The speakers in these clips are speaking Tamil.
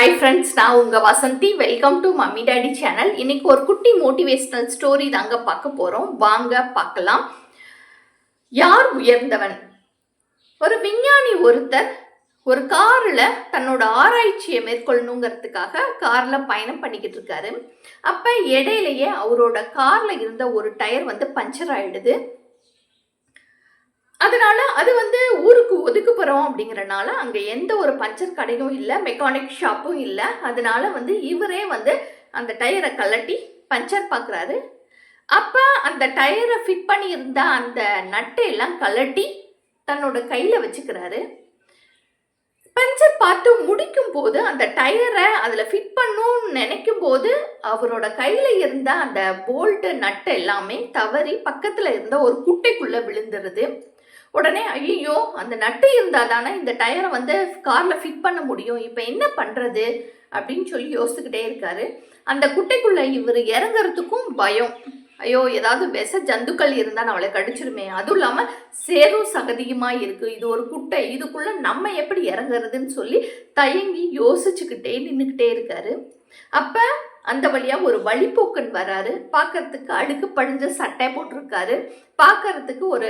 ஹாய் ஃப்ரெண்ட்ஸ், நான் உங்கள் Vasanthi. Welcome to mummy daddy channel. இன்னைக்கு ஒரு குட்டி மோட்டிவேஷனல் ஸ்டோரி தாங்க பார்க்க போகிறோம். வாங்க பார்க்கலாம். யார் உயர்ந்தவன்? ஒரு விஞ்ஞானி ஒருத்தர் ஒரு காரில் தன்னோட ஆராய்ச்சியை மேற்கொள்ளணுங்கிறதுக்காக காரில் பயணம் பண்ணிக்கிட்டு இருக்காரு. அப்போ இடையிலேயே அவரோட காரில் இருந்த ஒரு டயர் பஞ்சர் ஆகிடுது. அதனால அது ஊருக்கு ஒதுக்குப்புறம் அப்படிங்கிறனால அங்கே எந்த ஒரு பஞ்சர் கடையும் இல்லை, மெக்கானிக் ஷாப்பும் இல்லை. அதனால இவரே அந்த டயரை கழட்டி பஞ்சர் பார்க்குறாரு. அப்போ அந்த டயரை ஃபிட் பண்ணியிருந்த அந்த நட்டை எல்லாம் கழட்டி தன்னோட கையில் வச்சுக்கிறாரு. பஞ்சர் பார்த்து முடிக்கும் போது அந்த டயரை அதில் ஃபிட் பண்ணணும்னு நினைக்கும் போது அவரோட கையில் இருந்த அந்த போல்ட்டு நட்டு எல்லாமே தவறி பக்கத்தில் இருந்த ஒரு குட்டைக்குள்ளே விழுந்துருது. உடனே ஐயோ, அந்த நட்டு இருந்தால் தானே இந்த டயரை காரில் ஃபிட் பண்ண முடியும், இப்போ என்ன பண்ணுறது அப்படின்னு சொல்லி யோசிச்சுக்கிட்டே இருக்காரு. அந்த குட்டைக்குள்ளே இவர் இறங்குறதுக்கும் பயம். ஐயோ, ஏதாவது விஷ ஜந்துக்கள் இருந்தால் நம்மளை கடிச்சிருமே, அதுவும் இல்லாமல் சேரும் சகதியுமாக இருக்குது, இது ஒரு குட்டை, இதுக்குள்ளே நம்ம எப்படி இறங்குறதுன்னு சொல்லி தயங்கி யோசிச்சுக்கிட்டே நின்றுக்கிட்டே இருக்காரு. அப்போ அந்த வழியாக ஒரு வழிப்போக்கன் வராரு. பார்க்கறதுக்கு அழுக்கு படிஞ்ச சட்டை போட்டிருக்காரு. பார்க்கறதுக்கு ஒரு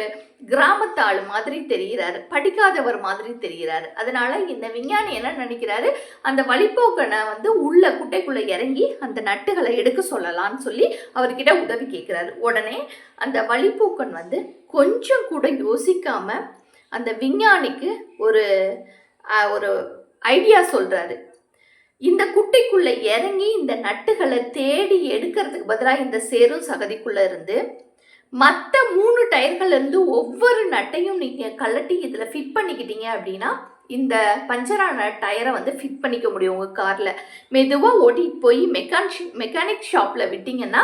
கிராமத்து ஆள் மாதிரி தெரிகிறாரு, படிக்காதவர் மாதிரி தெரிகிறாரு. அதனால இந்த விஞ்ஞானி என்ன நினைக்கிறாரு, அந்த வழிப்போக்கனை உள்ள குட்டைக்குள்ளே இறங்கி அந்த நட்டுகளை எடுக்க சொல்லலான்னு சொல்லி அவர்கிட்ட உதவி கேட்குறாரு. உடனே அந்த வழிப்போக்கன் கொஞ்சம் கூட யோசிக்காம அந்த விஞ்ஞானிக்கு ஒரு ஐடியா சொல்றாரு. இந்த குட்டைக்குள்ளே இறங்கி இந்த நட்டுகளை தேடி எடுக்கிறதுக்கு பதிலாக இந்த சேரும் சகதிக்குள்ளே இருந்து மற்ற 3 டயர்கள்லேருந்து ஒவ்வொரு நட்டையும் நீங்கள் கழட்டி இதில் ஃபிட் பண்ணிக்கிட்டீங்க அப்படின்னா இந்த பஞ்சரான டயரை ஃபிட் பண்ணிக்க முடியும். உங்கள் காரில் மெதுவாக ஓட்டிகிட்டு போய் மெக்கானிக் ஷாப்பில் விட்டிங்கன்னா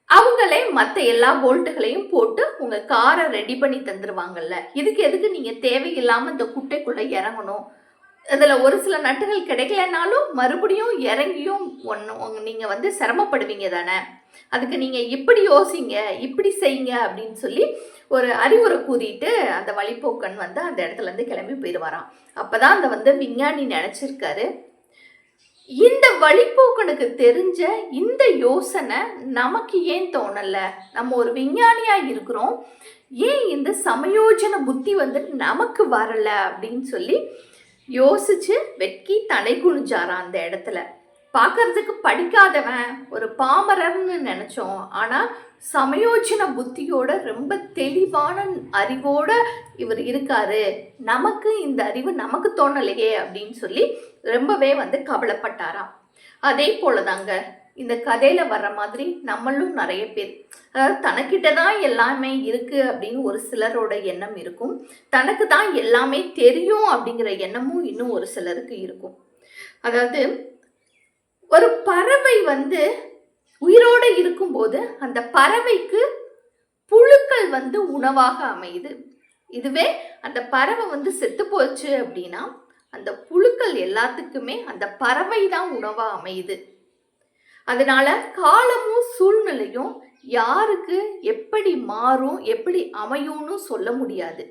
அவங்களே மற்ற எல்லா போல்ட்டுகளையும் போட்டு உங்கள் காரை ரெடி பண்ணி தந்துடுவாங்கல்ல. எதுக்கு நீங்கள் தேவையில்லாமல் இந்த குட்டைக்குள்ளே இறங்கணும்? இதில் ஒரு சில நட்டுகள் கிடைக்கலனாலும் மறுபடியும் இறங்கியும் நீங்கள் சிரமப்படுவீங்க தானே. அதுக்கு நீங்கள் இப்படி யோசிங்க, இப்படி செய்யுங்க அப்படின்னு சொல்லி ஒரு அறிவுரை கூறிட்டு அந்த வழிப்போக்கன் அந்த இடத்துலேருந்து கிளம்பி போயிடுவாராம். அப்போ தான் அந்த விஞ்ஞானி நினச்சிருக்காரு, இந்த வழிப்போக்கனுக்கு தெரிஞ்ச இந்த யோசனை நமக்கு ஏன் தோணலை? நம்ம ஒரு விஞ்ஞானியாக இருக்கிறோம், ஏன் இந்த சமயோஜன புத்தி நமக்கு வரலை அப்படின்னு சொல்லி யோசிச்சு வெட்கி தலை குனிஞ்சாராம். அந்த இடத்துல பார்க்கறதுக்கு படிக்காதவன், ஒரு பாமரர்னு நினச்சோம். ஆனால் சமயோஜன புத்தியோட ரொம்ப தெளிவான அறிவோட இவர் இருக்காரு, நமக்கு இந்த அறிவு நமக்கு தோணலையே அப்படின்னு சொல்லி ரொம்பவே கவலைப்பட்டாராம். அதே போல தாங்க இந்த கதையில் வர்ற மாதிரி நம்மளும் நிறைய பேர், அதாவது தனக்கிட்ட தான் எல்லாமே இருக்குது அப்படின்னு ஒரு சிலரோட எண்ணம் இருக்கும். தனக்கு தான் எல்லாமே தெரியும் அப்படிங்கிற எண்ணமும் இன்னும் ஒரு சிலருக்கு இருக்கும். அதாவது ஒரு பறவை உயிரோடு இருக்கும்போது அந்த பறவைக்கு புழுக்கள் உணவாக அமையுது. இதுவே அந்த பறவை செத்து போச்சு அப்படின்னா அந்த புழுக்கள் எல்லாத்துக்குமே அந்த பறவை தான் உணவாக அமையுது. அதனால காலமும் சூழ்நிலையும் யாருக்கு எப்படி மாறும், எப்படி அமையும்னு சொல்ல முடியாது.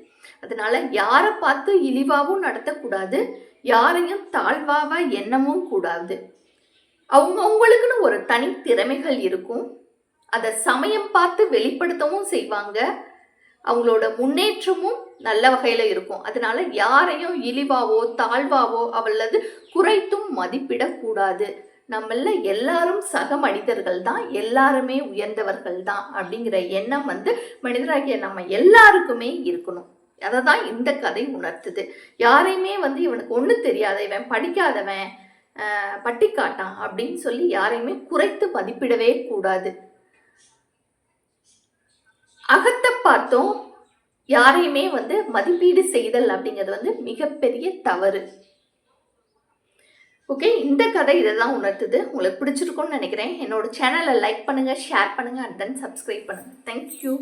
அதனால யாரை பார்த்து இழிவாகவும் நடத்தக்கூடாது, யாரையும் தாழ்வாக எண்ணவும் கூடாது. அவங்களுக்குன்னு ஒரு தனி திறமைகள் இருக்கும், அதை சமயம் பார்த்து வெளிப்படுத்தவும் செய்வாங்க. அவங்களோட முன்னேற்றமும் நல்ல வகையில் இருக்கும். அதனால யாரையும் இழிவாவோ தாழ்வாவோ அல்லது குறைத்தும் மதிப்பிடக்கூடாது. நம்மள எல்லாரும் சக மனிதர்கள் தான், எல்லாருமே உயர்ந்தவர்கள் தான் அப்படிங்கிற எண்ணம் மனிதராகிய நம்ம எல்லாருக்குமே இருக்கணும். அதை தான் இந்த கதை உணர்த்துது. யாரையுமே இவனுக்கு ஒன்றும் தெரியாத, இவன் படிக்காதவன், பட்டிக்காட்டான் அப்படின்னு சொல்லி யாரையுமே குறைத்து மதிப்பிடவே கூடாது. அகத்தை பார்த்தோம் யாரையுமே மதிப்பீடு செய்தல் அப்படிங்கிறது மிகப்பெரிய தவறு. ஓகே, இந்த கதை இதை தான் உணர்த்துது. உங்களுக்கு பிடிச்சிருக்கும்னு நினைக்கிறேன். என்னோட சேனலை லைக் பண்ணுங்கள், ஷேர் பண்ணுங்கள், அண்ட் தென் சப்ஸ்கிரைப் பண்ணுங்கள். தேங்க்யூ.